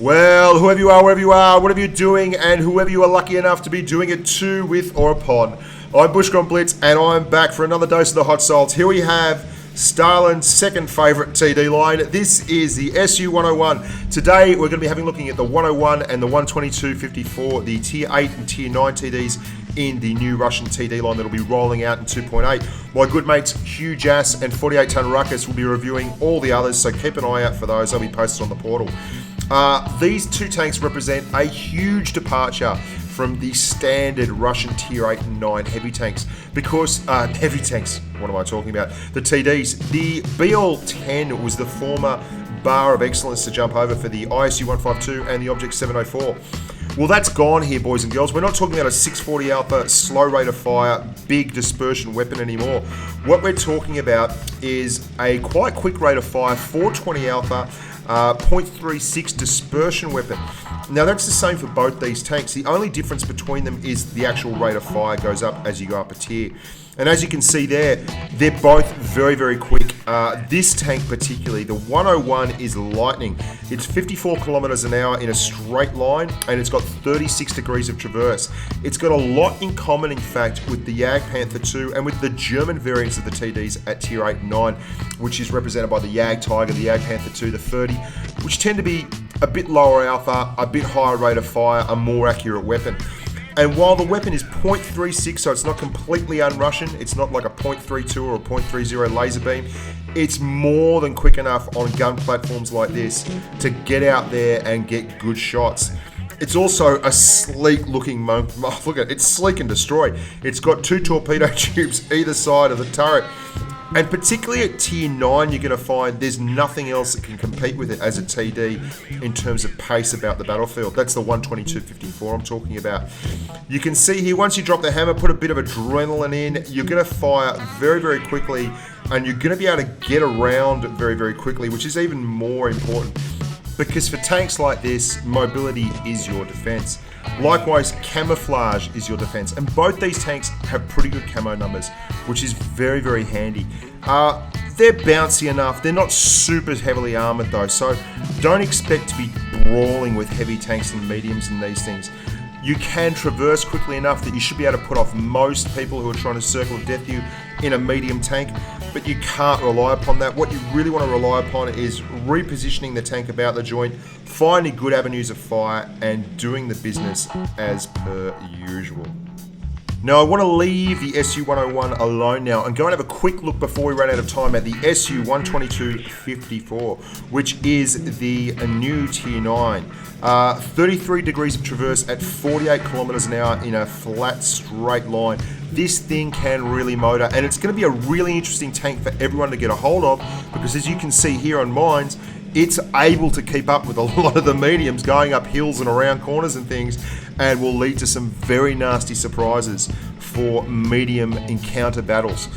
Well, whoever you are, wherever you are, whatever you're doing, and whoever you are lucky enough to be doing it to, with, or upon, I'm Bushker on Blitz, and I'm back for another dose of the hot salts. Here we have Starlin's second favourite TD line. This is the SU101. Today, we're going to be looking at the 101 and the 122.54, the Tier 8 and Tier 9 TDs in the new Russian TD line that will be rolling out in 2.8. My good mates Hugh Jass and 48 Ton Ruckus will be reviewing all the others, so keep an eye out for those. They'll be posted on the portal. These two tanks represent a huge departure from the standard Russian Tier 8 and 9 heavy tanks. Because, heavy tanks, what am I talking about? The TDs. The BL-10 was the former bar of excellence to jump over for the ISU 152 and the Object 704. Well, that's gone here, boys and girls. We're not talking about a 640 alpha, slow rate of fire, big dispersion weapon anymore. What we're talking about is a quite quick rate of fire, 420 alpha, 0.36 dispersion weapon. Now that's the same for both these tanks. The only difference between them is the actual rate of fire goes up as you go up a tier. And as you can see there, they're both very, very quick. This tank particularly, the 101 is lightning. It's 54 kilometers an hour in a straight line, and it's got 36 degrees of traverse. It's got a lot in common, in fact, with the Jagdpanther 2 and with the German variants of the TDs at Tier 8 and 9, which is represented by the Jagdtiger, the Jagdpanther 2, the 30, which tend to be a bit lower alpha, a bit higher rate of fire, a more accurate weapon. And while the weapon is 0.36, so it's not completely un-Russian, it's not like a 0.32 or a 0.30 laser beam, it's more than quick enough on gun platforms like this to get out there and get good shots. It's also a sleek looking look at it, it's sleek and destroy. It's got 2 torpedo tubes either side of the turret. And particularly at Tier 9, you're going to find there's nothing else that can compete with it as a TD in terms of pace about the battlefield. That's the 122.54 I'm talking about. You can see here, once you drop the hammer, put a bit of adrenaline in, you're going to fire very, very quickly, and you're going to be able to get around very, very quickly, which is even more important. Because for tanks like this, mobility is your defense. Likewise, camouflage is your defense. And both these tanks have pretty good camo numbers, which is very, very handy. They're bouncy enough. They're not super heavily armored though, so don't expect to be brawling with heavy tanks and mediums and these things. You can traverse quickly enough that you should be able to put off most people who are trying to circle death you in a medium tank, but you can't rely upon that. What you really want to rely upon is repositioning the tank about the joint, finding good avenues of fire, and doing the business as per usual. Now, I want to leave the SU101 alone now and go and have a quick look before we run out of time at the SU122.54, which is the new Tier 9. 33 degrees of traverse at 48 kilometers an hour in a flat, straight line. This thing can really motor, and it's going to be a really interesting tank for everyone to get a hold of, because as you can see here on mines, it's able to keep up with a lot of the mediums going up hills and around corners and things, and will lead to some very nasty surprises for medium encounter battles.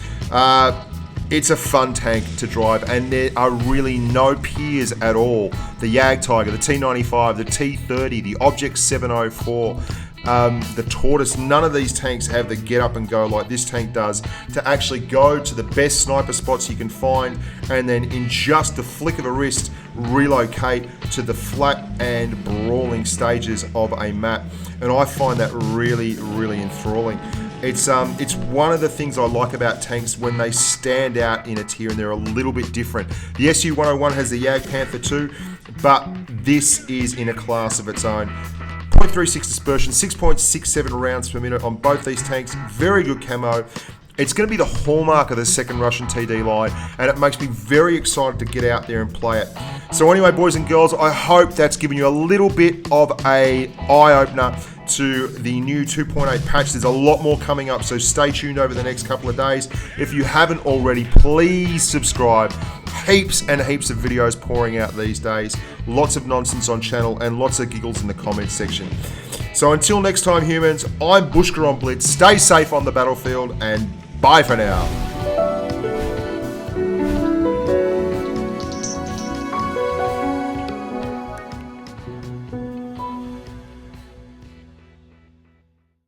It's a fun tank to drive, and there are really no peers at all. The Jagdtiger, the T95, the T30, the Object 704, the Tortoise, none of these tanks have the get up and go like this tank does to actually go to the best sniper spots you can find, and then in just the flick of a wrist relocate to the flat and brawling stages of a map. And I find that really, really enthralling. It's one of the things I like about tanks when they stand out in a tier and they're a little bit different. The SU101 has the Jagdpanther 2, but this is in a class of its own. 0.36 dispersion, 6.67 rounds per minute on both these tanks. Very good camo. It's going to be the hallmark of the second Russian TD line, and it makes me very excited to get out there and play it. So anyway, boys and girls, I hope that's given you a little bit of a eye-opener to the new 2.8 patch. There's a lot more coming up, so stay tuned over the next couple of days. If you haven't already, please subscribe. Heaps and heaps of videos pouring out these days. Lots of nonsense on channel and lots of giggles in the comments section. So until next time, humans, I'm Bushker on Blitz. Stay safe on the battlefield, and bye for now.